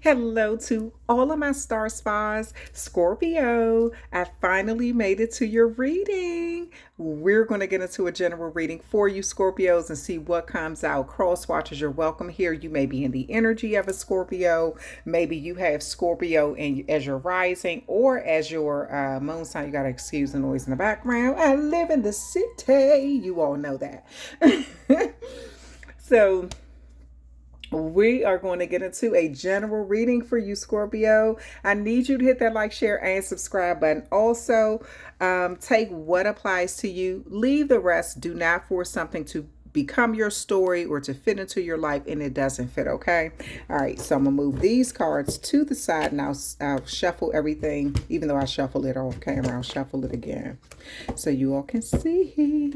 Hello to all of my star spas. Scorpio, I finally made it to your reading. We're going to get into a general reading for you, Scorpios, and see what comes out. Cross watchers, you're welcome here. You may be in the energy of a Scorpio. Maybe you have Scorpio as your rising or as your moon sign. You got to excuse the noise in the background. I live in the city. You all know that. So, we are going to get into a general reading for you, Scorpio. I need you to hit that like, share, and subscribe button. Also, take what applies to you, leave the rest. Do not force something to become your story or to fit into your life and it doesn't fit, okay? All right, so I'm going to move these cards to the side and I'll shuffle everything. Even though I shuffled it off camera, I'll shuffle it again so you all can see.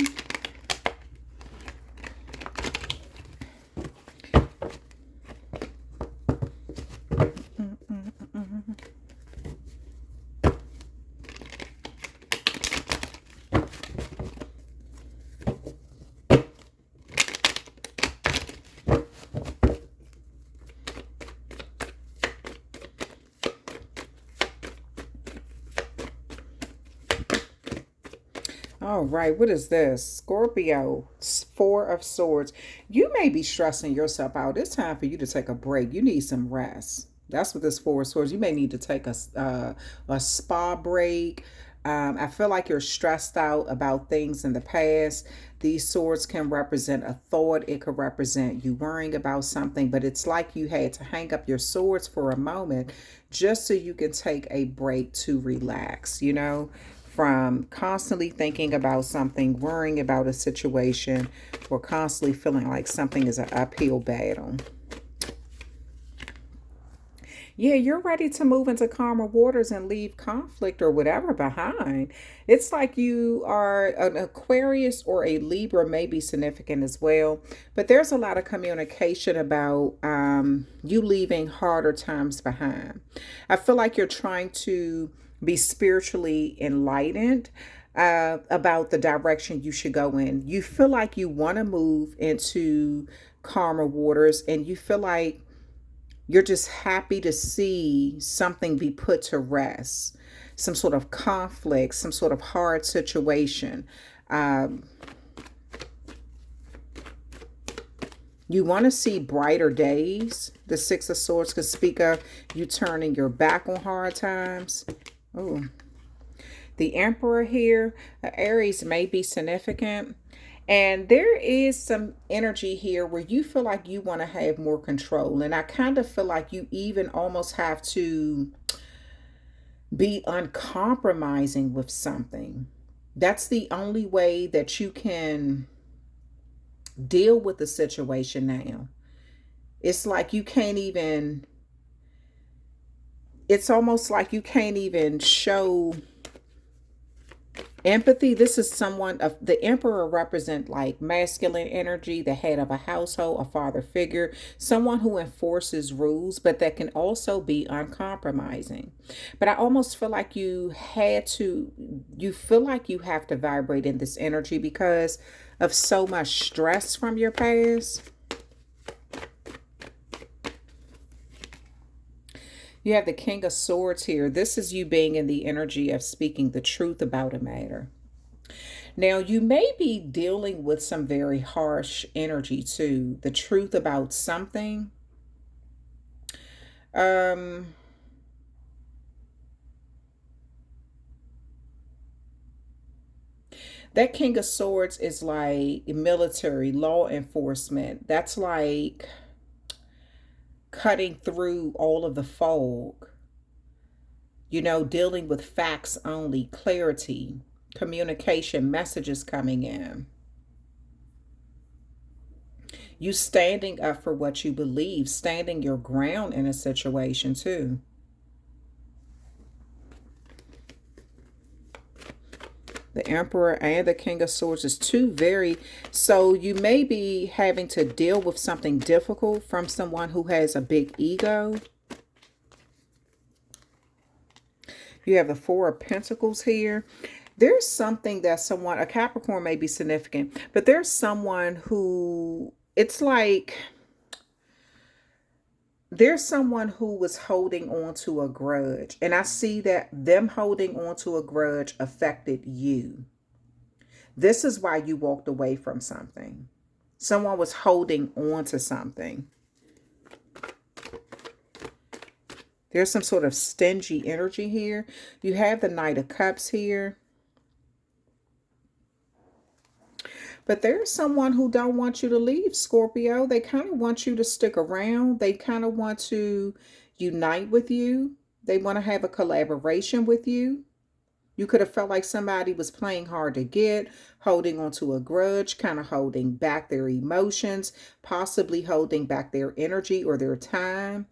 All right, what is this? Scorpio, Four of Swords. You may be stressing yourself out. It's time for you to take a break. You need some rest. That's what this Four of Swords. You may need to take a spa break. I feel like you're stressed out about things in the past. These swords can represent a thought. It could represent you worrying about something, but it's like you had to hang up your swords for a moment just so you can take a break to relax, from constantly thinking about something, worrying about a situation, or constantly feeling like something is an uphill battle. Yeah, you're ready to move into calmer waters and leave conflict or whatever behind. It's like you are an Aquarius or a Libra, may be significant as well. But there's a lot of communication about you leaving harder times behind. I feel like you're trying to be spiritually enlightened about the direction you should go in. You feel like you want to move into calmer waters and you feel like you're just happy to see something be put to rest, some sort of conflict, some sort of hard situation. Um, you want to see brighter days. The Six of Swords could speak of you turning your back on hard times. Oh, the Emperor here, Aries may be significant. And there is some energy here where you feel like you want to have more control. And I kind of feel like you even almost have to be uncompromising with something. That's the only way that you can deal with the situation now. It's like you can't even, it's almost like you can't even show empathy. This is someone of the Emperor represent like masculine energy, the head of a household, a father figure, someone who enforces rules, but that can also be uncompromising. But I almost feel like you feel like you have to vibrate in this energy because of so much stress from your past. You have the King of Swords here. This is you being in the energy of speaking the truth about a matter. Now, you may be dealing with some very harsh energy too. The truth about something. Um, that King of Swords is like military, law enforcement. That's like cutting through all of the fog, dealing with facts only, clarity, communication, messages coming in. You standing up for what you believe, standing your ground in a situation too. The Emperor and the King of Swords is two very, so you may be having to deal with something difficult from someone who has a big ego. You have the Four of Pentacles here. There's something that someone, a Capricorn may be significant, but there's someone who, it's like There's someone who was holding on to a grudge, and I see that them holding on to a grudge affected you. This is why you walked away from something. Someone was holding on to something. There's some sort of stingy energy here. You have the Knight of Cups here. But there's someone who don't want you to leave, Scorpio. They kind of want you to stick around. They kind of want to unite with you. They want to have a collaboration with you. You could have felt like somebody was playing hard to get, holding onto a grudge, kind of holding back their emotions, possibly holding back their energy or their time.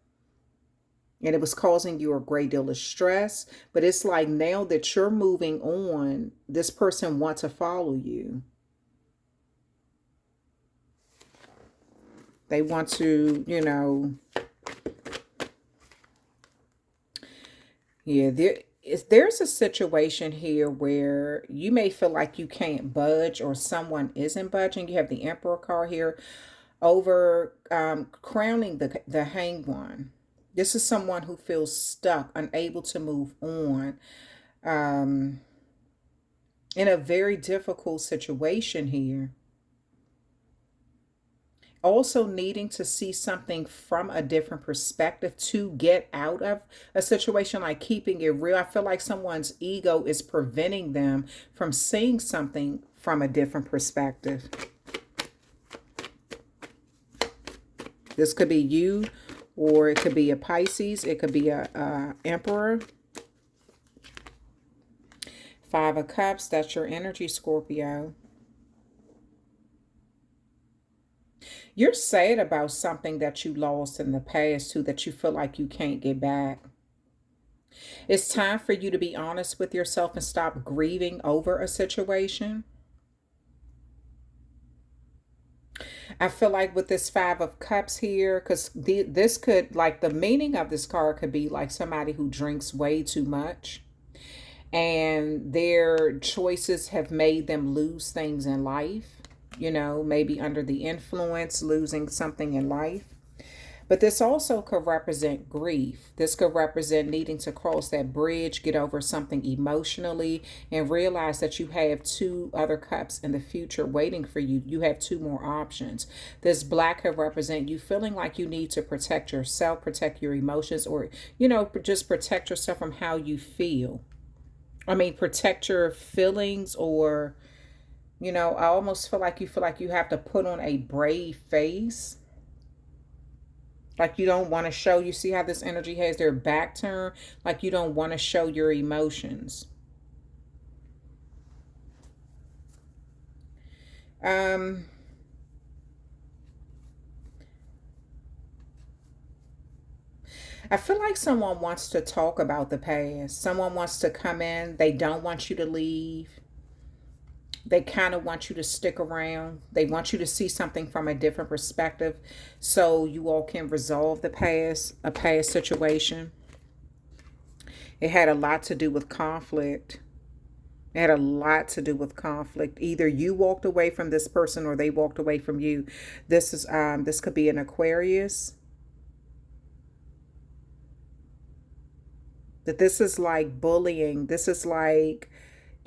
And it was causing you a great deal of stress. But it's like now that you're moving on, this person wants to follow you. They want to, yeah, there's a situation here where you may feel like you can't budge or someone isn't budging. You have the Emperor card here over crowning the Hanged One. This is someone who feels stuck, unable to move on, in a very difficult situation here. Also needing to see something from a different perspective to get out of a situation, like keeping it real. I feel like someone's ego is preventing them from seeing something from a different perspective. This could be you, or it could be a Pisces. It could be a Emperor. Five of Cups, that's your energy, Scorpio. You're sad about something that you lost in the past too, that you feel like you can't get back. It's time for you to be honest with yourself and stop grieving over a situation. I feel like with this Five of Cups here, because this could, like, the meaning of this card could be like somebody who drinks way too much and their choices have made them lose things in life. Maybe under the influence, losing something in life. But this also could represent grief. This could represent needing to cross that bridge, get over something emotionally, and realize that you have two other cups in the future waiting for you. You have two more options. This black could represent you feeling like you need to protect yourself, protect your emotions, or, just protect yourself from how you feel. Protect your feelings, or I almost feel like you have to put on a brave face. Like you don't want to show, you see how this energy has their back turned? Like you don't want to show your emotions. I feel like someone wants to talk about the past. Someone wants to come in. They don't want you to leave. They kind of want you to stick around. They want you to see something from a different perspective so you all can resolve a past situation. It had a lot to do with conflict. It had a lot to do with conflict. Either you walked away from this person or they walked away from you. This could be an Aquarius. That this is like bullying. This is like,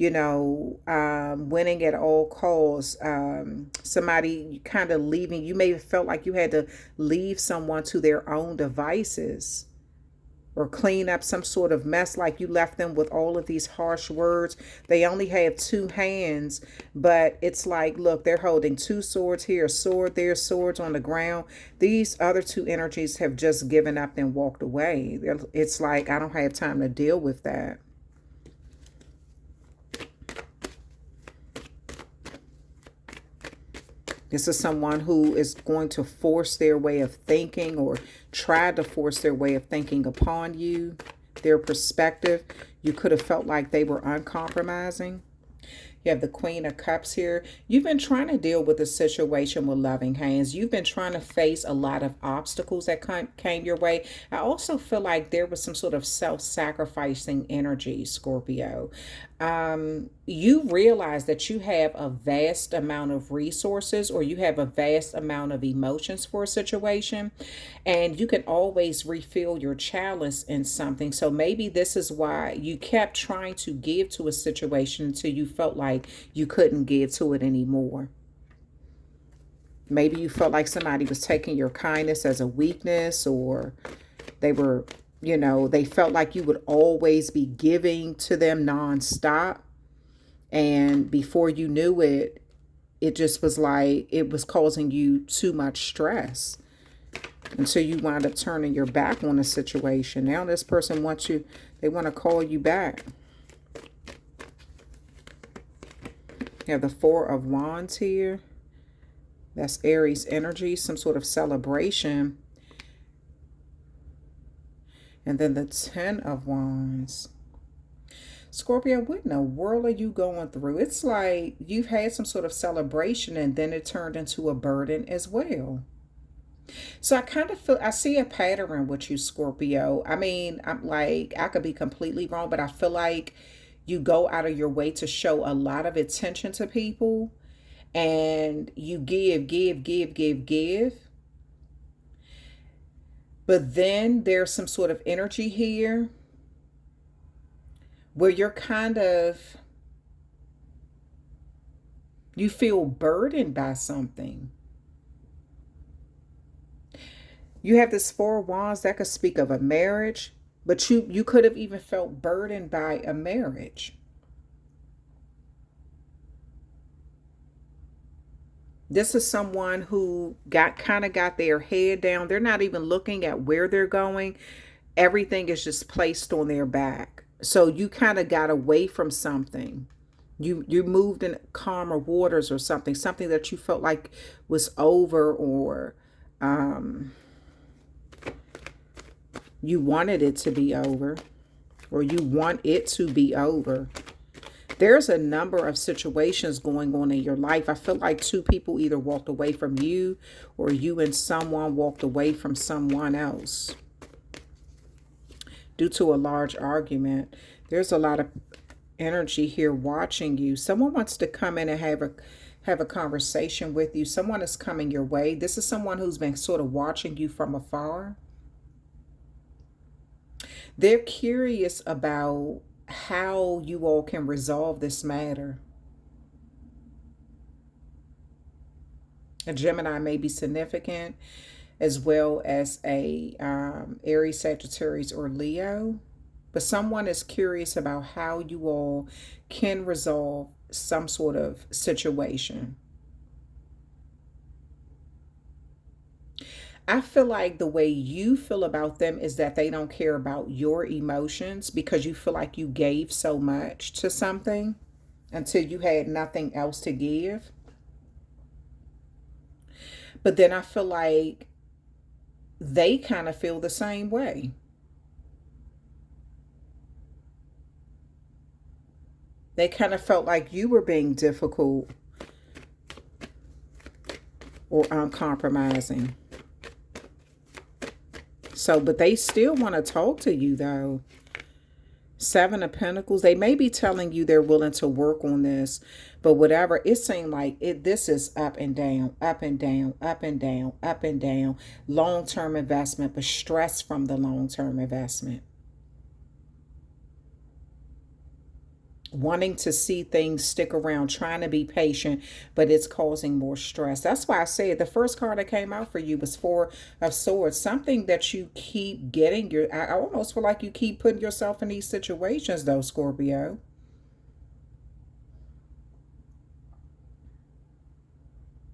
winning at all costs. Somebody kind of leaving. You may have felt like you had to leave someone to their own devices or clean up some sort of mess, like you left them with all of these harsh words. They only have two hands, but it's like, look, they're holding two swords here, a sword there, swords on the ground. These other two energies have just given up and walked away. It's like, I don't have time to deal with that. This is someone who is going to force their way of thinking or try to force their way of thinking upon you, their perspective. You could have felt like they were uncompromising. You have the Queen of Cups here. You've been trying to deal with a situation with loving hands. You've been trying to face a lot of obstacles that came your way. I also feel like there was some sort of self-sacrificing energy, Scorpio. You realize that you have a vast amount of resources, or you have a vast amount of emotions for a situation, and you can always refill your chalice in something. So maybe this is why you kept trying to give to a situation until you felt like you couldn't give to it anymore. Maybe you felt like somebody was taking your kindness as a weakness, or they were, they felt like you would always be giving to them nonstop. And before you knew it, it just was like it was causing you too much stress until you wind up turning your back on the situation. Now this person wants you, they want to call you back. You have the Four of Wands here. That's Aries energy, some sort of celebration. And then the Ten of Wands. Scorpio, what in the world are you going through? It's like you've had some sort of celebration and then it turned into a burden as well. So I kind of feel, I see a pattern with you, Scorpio. I mean, I'm like, I could be completely wrong, but I feel like you go out of your way to show a lot of attention to people, and you give. But then there's some sort of energy here where you're kind of, you feel burdened by something. You have this Four of Wands that could speak of a marriage, but you could have even felt burdened by a marriage. This is someone who got their head down. They're not even looking at where they're going. Everything is just placed on their back. So you kind of got away from something. You moved in calmer waters or something that you felt like was over, or you wanted it to be over, or you want it to be over. There's a number of situations going on in your life. I feel like two people either walked away from you, or you and someone walked away from someone else due to a large argument. There's a lot of energy here watching you. Someone wants to come in and have a conversation with you. Someone is coming your way. This is someone who's been sort of watching you from afar. They're curious about how you all can resolve this matter. A Gemini may be significant, as well as a Aries, Sagittarius, or Leo. But someone is curious about how you all can resolve some sort of situation. I feel like the way you feel about them is that they don't care about your emotions, because you feel like you gave so much to something until you had nothing else to give. But then I feel like they kind of feel the same way. They kind of felt like you were being difficult or uncompromising. So, but they still want to talk to you though. Seven of Pentacles. They may be telling you they're willing to work on this, but whatever, it seemed like this is up and down, up and down, up and down, up and down. Long-term investment, but stress from the long-term investment. Wanting to see things stick around, trying to be patient, but it's causing more stress. That's why I said the first card that came out for you was Four of Swords. Something that you keep getting. I almost feel like you keep putting yourself in these situations though, Scorpio.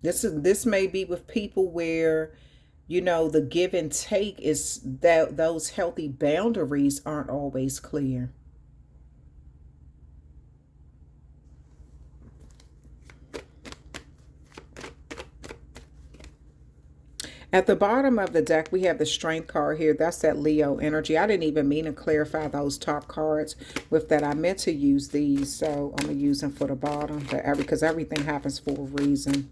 This may be with people where, the give and take is that those healthy boundaries aren't always clear. At the bottom of the deck, we have the Strength card here. That's that Leo energy. I didn't even mean to clarify those top cards with that. I meant to use these, so I'm going to use them for the bottom, because everything happens for a reason.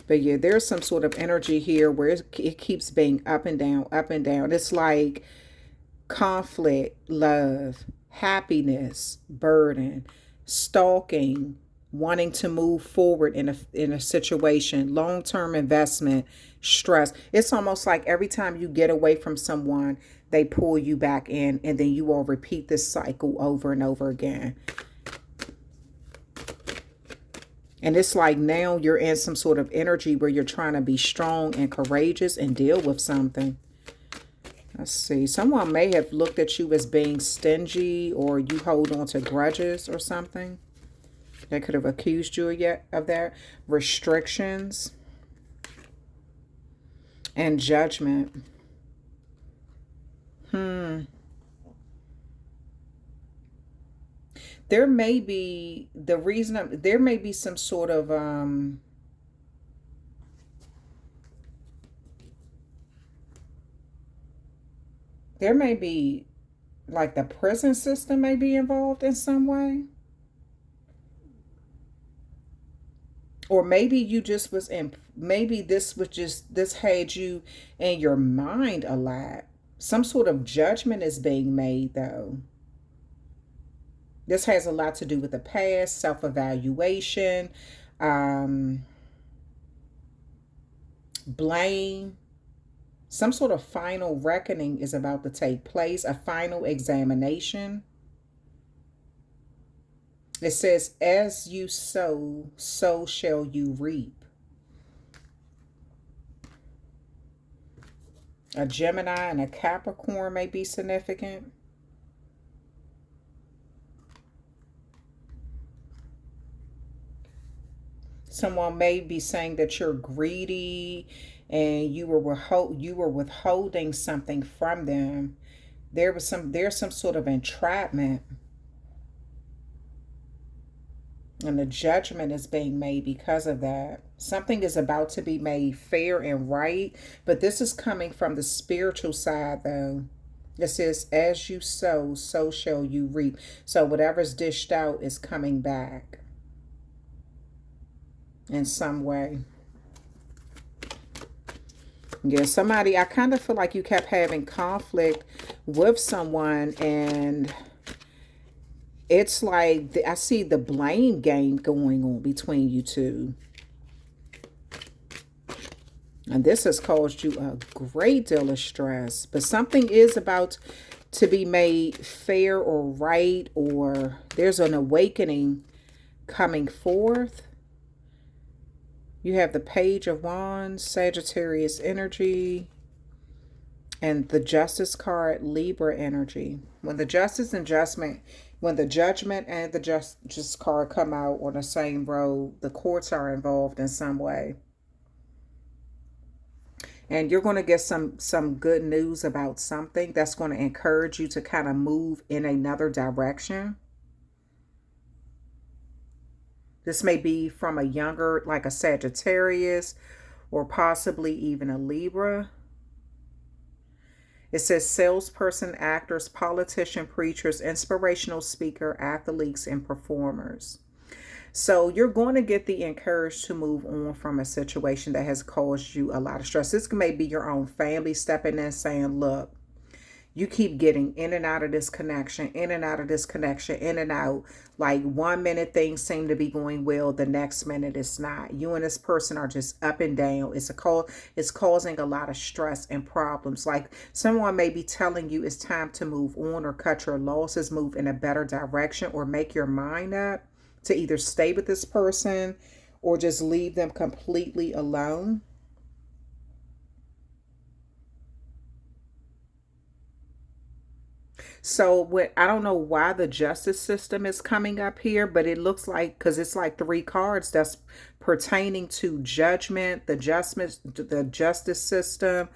But yeah, there's some sort of energy here where it keeps being up and down, up and down. It's like conflict, love, happiness, burden, stalking, wanting to move forward in a situation, long-term investment, stress. It's almost like every time you get away from someone, they pull you back in, and then you will repeat this cycle over and over again. And it's like now you're in some sort of energy where you're trying to be strong and courageous and deal with something. Let's see. Someone may have looked at you as being stingy, or you hold on to grudges or something. They could have accused you yet of that. Restrictions and judgment. There may be there may be some sort of there may be like the prison system may be involved in some way. Or maybe you just was in, maybe this was just, this had you in your mind a lot. Some sort of judgment is being made though. This has a lot to do with the past, self-evaluation, blame. Some sort of final reckoning is about to take place, a final examination. It says, as you sow, so shall you reap. A Gemini and a Capricorn may be significant. Someone may be saying that you're greedy and you were withholding something from them. There's some sort of entrapment. And the judgment is being made because of that. Something is about to be made fair and right. But this is coming from the spiritual side though. It says, as you sow, so shall you reap. So whatever's dished out is coming back in some way. Yeah, somebody, I kind of feel like you kept having conflict with someone, and it's like I see the blame game going on between you two. And this has caused you a great deal of stress. But something is about to be made fair or right, or there's an awakening coming forth. You have the Page of Wands, Sagittarius energy, and the Justice card, Libra energy. When the judgment and the Justice card come out on the same row, the courts are involved in some way. And you're going to get some good news about something that's going to encourage you to kind of move in another direction. This may be from a younger, like a Sagittarius, or possibly even a Libra. It says salesperson, actors, politician, preachers, inspirational speaker, athletes, and performers. So you're going to get the encouraged to move on from a situation that has caused you a lot of stress. This may be your own family stepping in saying, look, you keep getting in and out of this connection, in and out of this connection, in and out. Like 1 minute things seem to be going well, the next minute it's not. You and this person are just up and down. It's causing a lot of stress and problems. Like someone may be telling you it's time to move on or cut your losses, move in a better direction, or make your mind up to either stay with this person or just leave them completely alone. So I don't know why the justice system is coming up here, but it looks like, because it's like 3 cards that's pertaining to judgment, the justice system,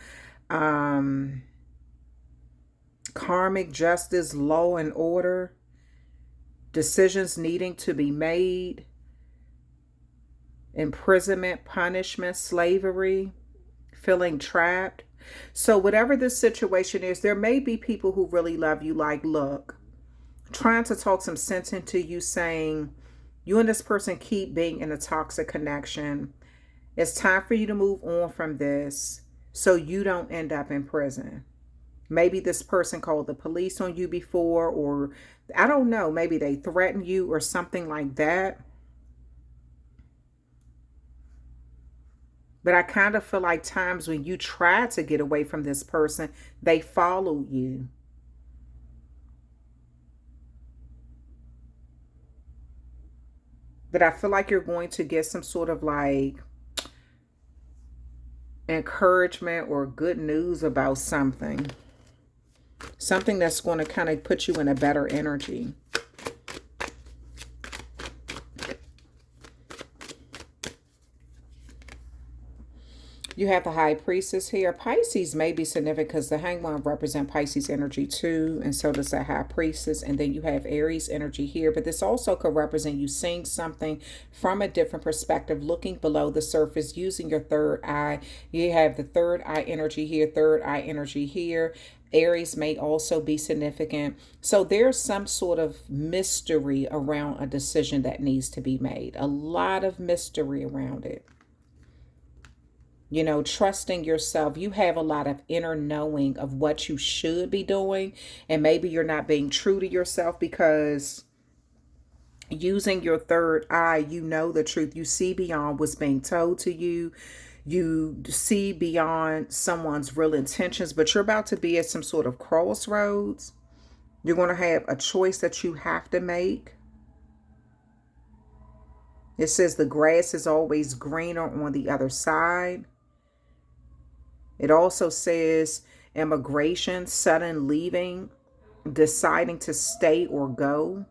karmic justice, law and order, decisions needing to be made, imprisonment, punishment, slavery, feeling trapped. So whatever this situation is, there may be people who really love you, like, look, trying to talk some sense into you, saying you and this person keep being in a toxic connection. It's time for you to move on from this so you don't end up in prison. Maybe this person called the police on you before, or I don't know, maybe they threatened you or something like that. But I kind of feel like times when you try to get away from this person, they follow you. But I feel like you're going to get some sort of like encouragement or good news about something. Something that's going to kind of put you in a better energy. You have the High Priestess here. Pisces may be significant because the Hangman represents Pisces energy too, and so does the High Priestess. And then you have Aries energy here, but this also could represent you seeing something from a different perspective, looking below the surface, using your third eye. You have the third eye energy here, third eye energy here. Aries may also be significant. So there's some sort of mystery around a decision that needs to be made. A lot of mystery around it. You know, trusting yourself. You have a lot of inner knowing of what you should be doing. And maybe you're not being true to yourself because using your third eye, you know the truth. You see beyond what's being told to you. You see beyond someone's real intentions, but you're about to be at some sort of crossroads. You're going to have a choice that you have to make. It says the grass is always greener on the other side. It also says immigration, sudden leaving, deciding to stay or go,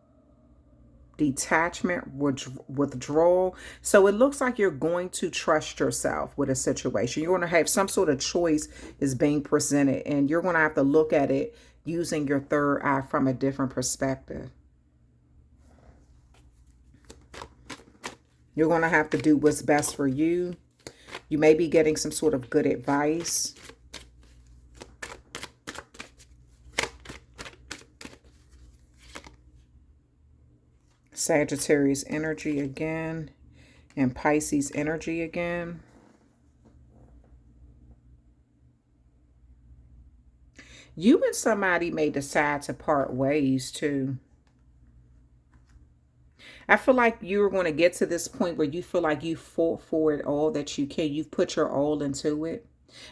detachment, withdrawal. So it looks like you're going to trust yourself with a situation. You're going to have some sort of choice is being presented, and you're going to have to look at it using your third eye from a different perspective. You're going to have to do what's best for you. You may be getting some sort of good advice. Sagittarius energy again, and Pisces energy again. You and somebody may decide to part ways too. I feel like you're going to get to this point where you feel like you fought for it all that you can. You've put your all into it.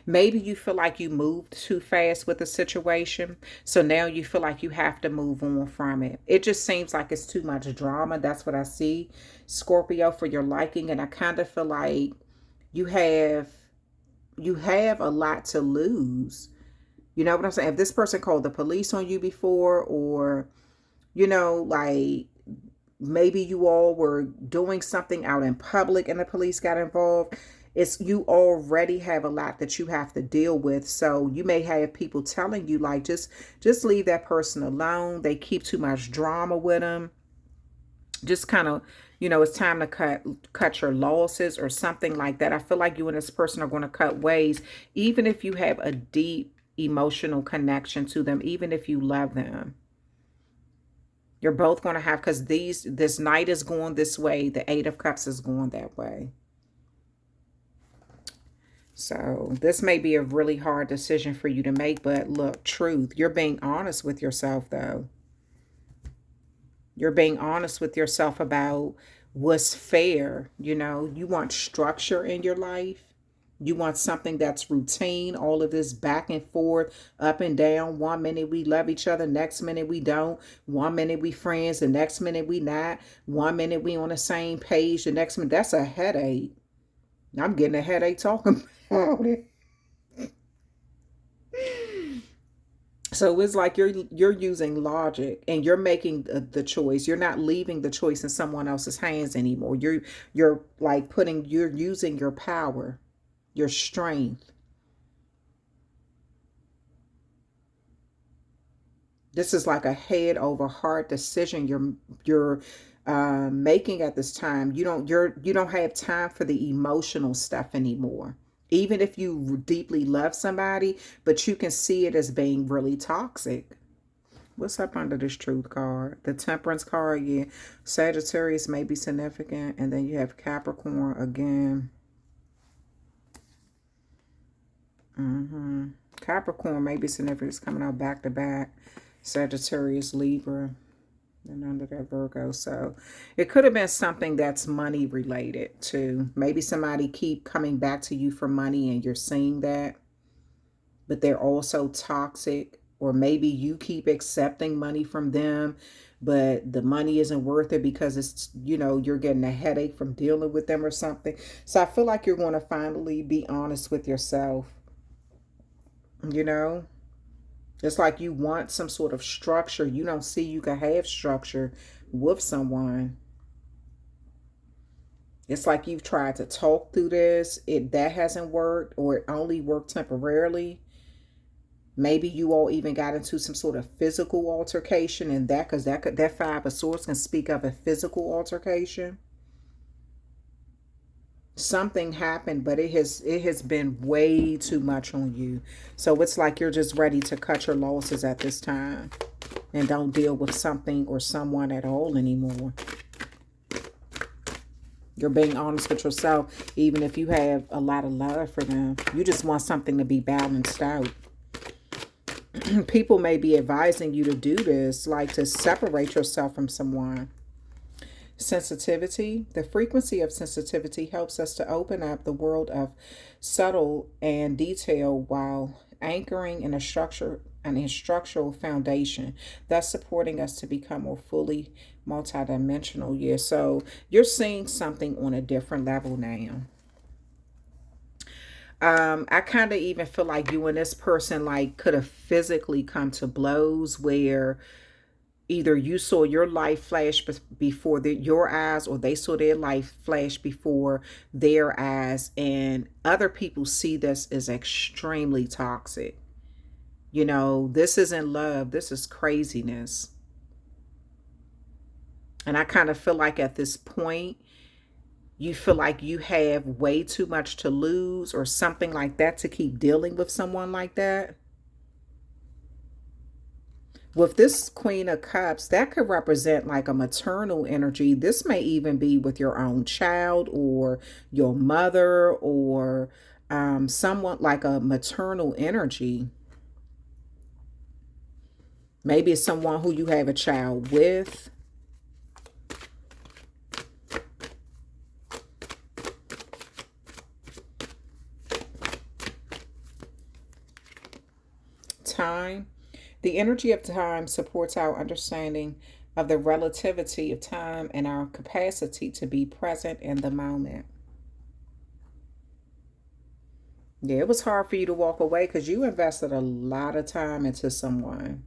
Maybe you feel like you moved too fast with the situation. So now you feel like you have to move on from it. It just seems like it's too much drama. That's what I see, Scorpio, for your liking. And I kind of feel like you have a lot to lose. You know what I'm saying? If this person called the police on you before, or, you know, like, maybe you all were doing something out in public and the police got involved. You already have a lot that you have to deal with. So you may have people telling you like, just leave that person alone. They keep too much drama with them. Just kind of, you know, it's time to cut your losses or something like that. I feel like you and this person are going to cut ways, even if you have a deep emotional connection to them, even if you love them. You're both going to have, because this night is going this way. The Eight of Cups is going that way. So this may be a really hard decision for you to make, but look, truth. You're being honest with yourself, though. You're being honest with yourself about what's fair. You know, you want structure in your life. You want something that's routine, all of this back and forth, up and down. 1 minute we love each other, next minute we don't. 1 minute we friends, the next minute we not. 1 minute we on the same page, the next minute. That's a headache. I'm getting a headache talking about it. So it's like you're using logic and you're making the choice. You're not leaving the choice in someone else's hands anymore. You're like you're using your power, your strength. This is like a head over heart decision you're making at this time. You don't have time for the emotional stuff anymore. Even if you deeply love somebody, but you can see it as being really toxic. What's up under this truth card? The Temperance card, yeah. Sagittarius may be significant. And then you have Capricorn again. Capricorn may be significant. It's coming out back to back. Sagittarius, Libra, and under that Virgo. So it could have been something that's money related too. Maybe somebody keep coming back to you for money and you're seeing that, but they're also toxic. Or maybe you keep accepting money from them, but the money isn't worth it because it's, you're getting a headache from dealing with them or something. So I feel like you're going to finally be honest with yourself. You know, it's like you want some sort of structure. You don't see you can have structure with someone. It's like you've tried to talk through this. That hasn't worked, or it only worked temporarily. Maybe you all even got into some sort of physical altercation, and that Five of Swords can speak of a physical altercation. Something happened, but it has been way too much on you. So it's like you're just ready to cut your losses at this time and don't deal with something or someone at all anymore. You're being honest with yourself, even if you have a lot of love for them. You just want something to be balanced out. People may be advising you to do this, like to separate yourself from someone. Sensitivity. The frequency of sensitivity helps us to open up the world of subtle and detail while anchoring in a structure an instructional foundation, thus supporting us to become more fully multidimensional. Yeah, so you're seeing something on a different level now. I kind of even feel like you and this person like could have physically come to blows where either you saw your life flash before your eyes, or they saw their life flash before their eyes, and other people see this as extremely toxic. This isn't love, this is craziness. And I kind of feel like at this point you feel like you have way too much to lose or something like that to keep dealing with someone like that. With this Queen of Cups, that could represent like a maternal energy. This may even be with your own child or your mother, or someone like a maternal energy. Maybe it's someone who you have a child with. Time. The energy of time supports our understanding of the relativity of time and our capacity to be present in the moment. Yeah, it was hard for you to walk away because you invested a lot of time into someone.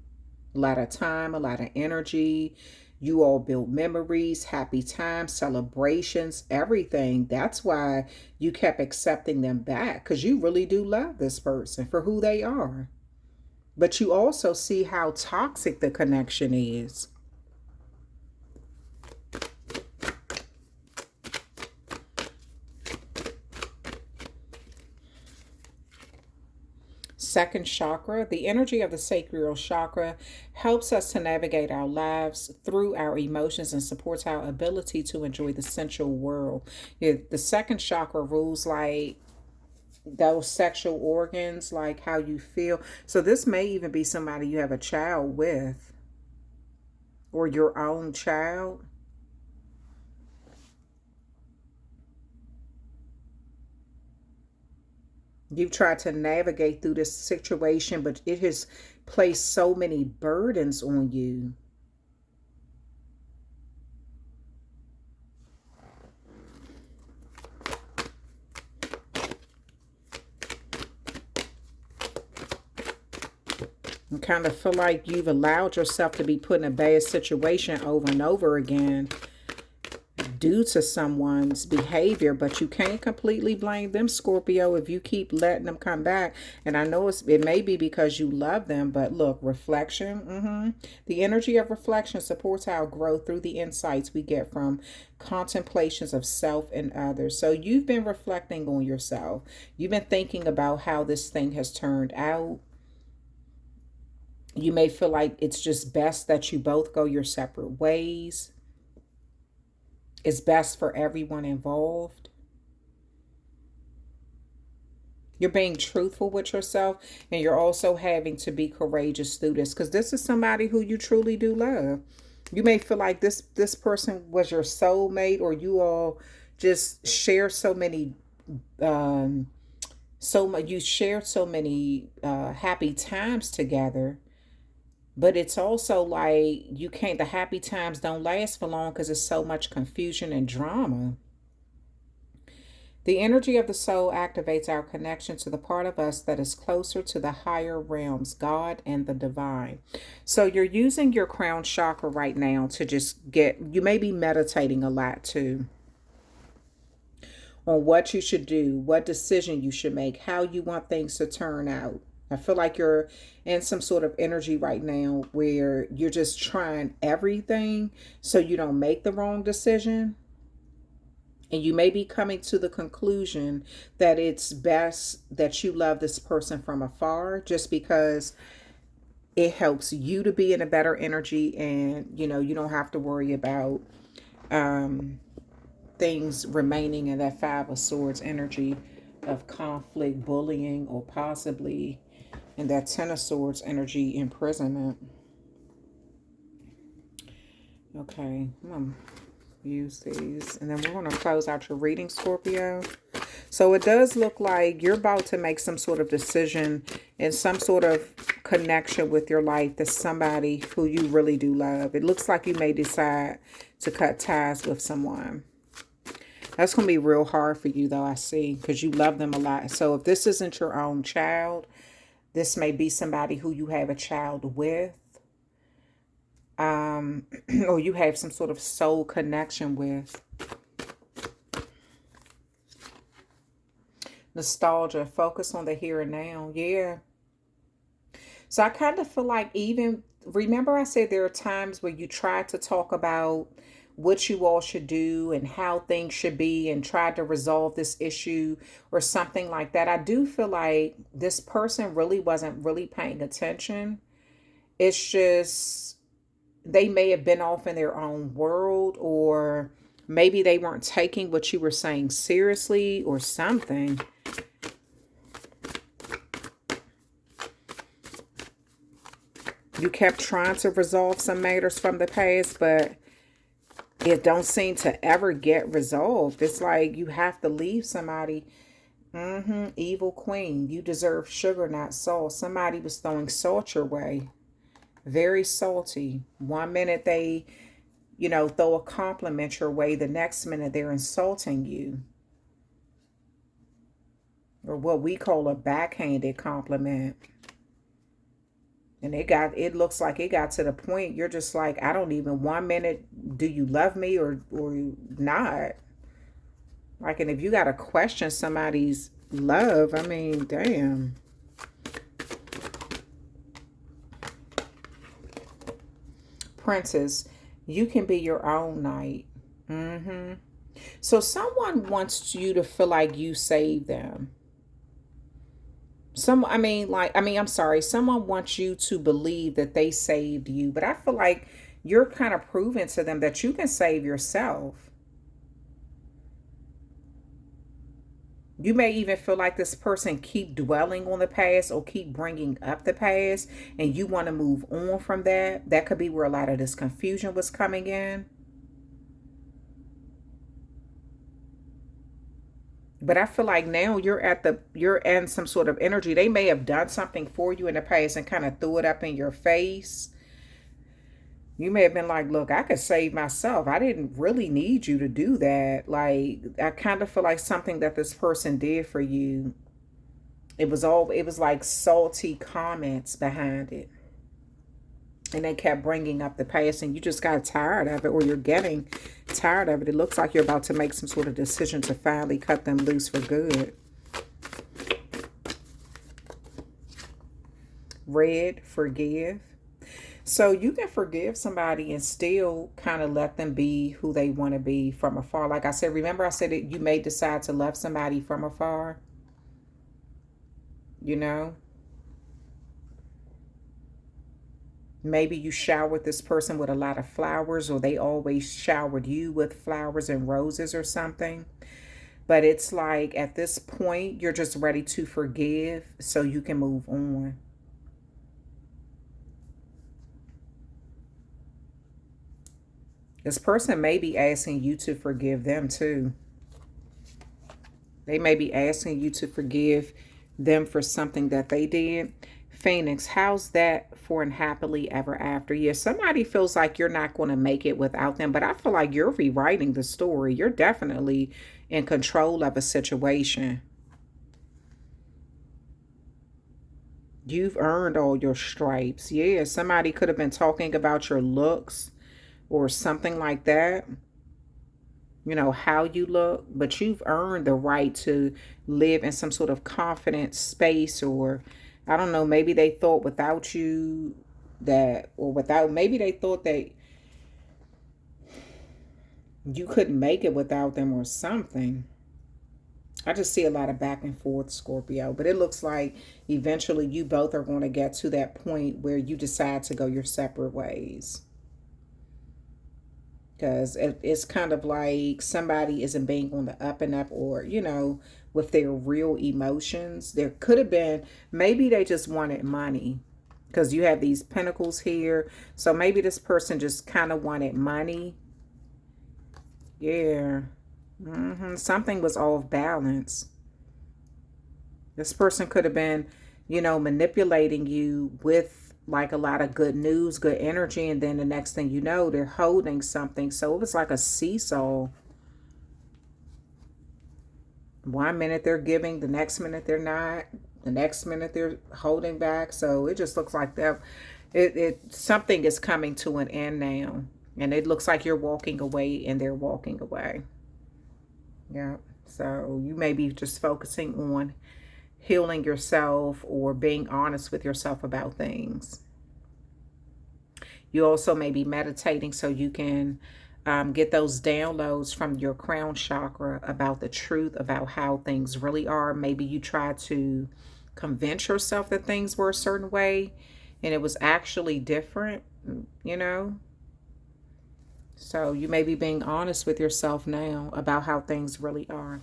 A lot of time, a lot of energy. You all built memories, happy times, celebrations, everything. That's why you kept accepting them back, because you really do love this person for who they are. But you also see how toxic the connection is. Second chakra, the energy of the sacral chakra helps us to navigate our lives through our emotions and supports our ability to enjoy the sensual world. The second chakra rules like those sexual organs, like how you feel. So this may even be somebody you have a child with, or your own child. You've tried to navigate through this situation, but it has placed so many burdens on you. You kind of feel like you've allowed yourself to be put in a bad situation over and over again due to someone's behavior, but you can't completely blame them, Scorpio, if you keep letting them come back. And I know it may be because you love them, but look, reflection. The energy of reflection supports our growth through the insights we get from contemplations of self and others. So you've been reflecting on yourself. You've been thinking about how this thing has turned out. You may feel like it's just best that you both go your separate ways. It's best for everyone involved. You're being truthful with yourself, and you're also having to be courageous through this, because this is somebody who you truly do love. You may feel like this person was your soulmate, or you all just share so many so much, you shared so many happy times together. But it's also like you can't, the happy times don't last for long because there's so much confusion and drama. The energy of the soul activates our connection to the part of us that is closer to the higher realms, God and the divine. So you're using your crown chakra right now to just get, you may be meditating a lot too on what you should do, what decision you should make, how you want things to turn out. I feel like you're in some sort of energy right now where you're just trying everything so you don't make the wrong decision. And you may be coming to the conclusion that it's best that you love this person from afar, just because it helps you to be in a better energy, and you don't have to worry about things remaining in that Five of Swords energy of conflict, bullying, or possibly in that Ten of Swords energy, imprisonment. Okay, I'm gonna use these, and then we're going to close out your reading, Scorpio. So it does look like you're about to make some sort of decision and some sort of connection with your life. That's somebody who you really do love. It looks like you may decide to cut ties with someone. That's going to be real hard for you, though, I see, because you love them a lot. So if this isn't your own child, this may be somebody who you have a child with, or you have some sort of soul connection with. Nostalgia, focus on the here and now. Yeah. So I kind of feel like, even, remember I said there are times where you try to talk about what you all should do and how things should be and try to resolve this issue or something like that. I do feel like this person really wasn't really paying attention. It's just they may have been off in their own world, or maybe they weren't taking what you were saying seriously or something. You kept trying to resolve some matters from the past, but it don't seem to ever get resolved. It's like you have to leave somebody. Evil queen. You deserve sugar, not salt. Somebody was throwing salt your way. Very salty. One minute they, throw a compliment your way. The next minute they're insulting you. Or what we call a backhanded compliment. And it looks like it got to the point you're just like, I don't even, one minute, do you love me or not? Like, and if you got to question somebody's love, I mean, damn. Princess, you can be your own knight. So someone wants you to feel like you saved them. I'm sorry. Someone wants you to believe that they saved you, but I feel like you're kind of proving to them that you can save yourself. You may even feel like this person keep dwelling on the past or keep bringing up the past, and you want to move on from that. That could be where a lot of this confusion was coming in. But I feel like now you're in some sort of energy. They may have done something for you in the past and kind of threw it up in your face. You may have been like, look, I could save myself. I didn't really need you to do that. Like, I kind of feel like something that this person did for you, it was like salty comments behind it. And they kept bringing up the past, and you just got tired of it, or you're getting tired of it. It looks like you're about to make some sort of decision to finally cut them loose for good. Red, forgive. So you can forgive somebody and still kind of let them be who they want to be from afar. Like I said, remember I said that you may decide to love somebody from afar. Maybe you showered this person with a lot of flowers, or they always showered you with flowers and roses or something. But it's like at this point, you're just ready to forgive so you can move on. This person may be asking you to forgive them too. They may be asking you to forgive them for something that they did. Phoenix, how's that for an happily ever after? Yeah, somebody feels like you're not going to make it without them, but I feel like you're rewriting the story. You're definitely in control of a situation. You've earned all your stripes. Yeah, somebody could have been talking about your looks or something like that. You know, how you look, but you've earned the right to live in some sort of confident space, or I don't know, maybe they thought without you that, or without, maybe they thought that you couldn't make it without them or something. I just see a lot of back and forth, Scorpio, but it looks like eventually you both are going to get to that point where you decide to go your separate ways. Because it's kind of like somebody isn't being on the up and up, or, you know, with their real emotions. There could have been, maybe they just wanted money, because you have these pentacles here. So maybe this person just kind of wanted money. Yeah. Something was off balance. This person could have been, you know, manipulating you with like a lot of good news, good energy, and then the next thing you know, they're holding something. So it was like a seesaw. One minute they're giving, the next minute they're not, the next minute they're holding back. So it just looks like that something is coming to an end now. And it looks like you're walking away and they're walking away. Yeah. So you may be just focusing on healing yourself or being honest with yourself about things. You also may be meditating so you can get those downloads from your crown chakra about the truth, about how things really are. Maybe you try to convince yourself that things were a certain way and it was actually different, you know. So you may be being honest with yourself now about how things really are.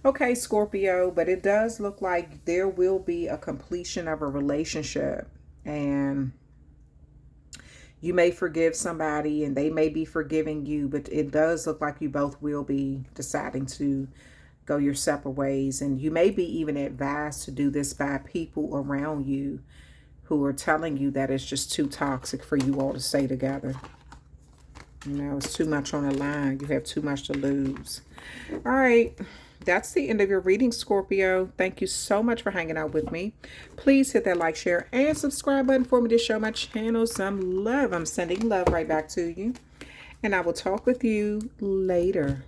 Okay, Scorpio, but it does look like there will be a completion of a relationship, and you may forgive somebody and they may be forgiving you, but it does look like you both will be deciding to go your separate ways. And you may be even advised to do this by people around you who are telling you that it's just too toxic for you all to stay together. You know, it's too much on the line. You have too much to lose. All right. That's the end of your reading, Scorpio. Thank you so much for hanging out with me. Please hit that like, share, and subscribe button for me to show my channel some love. I'm sending love right back to you. And I will talk with you later.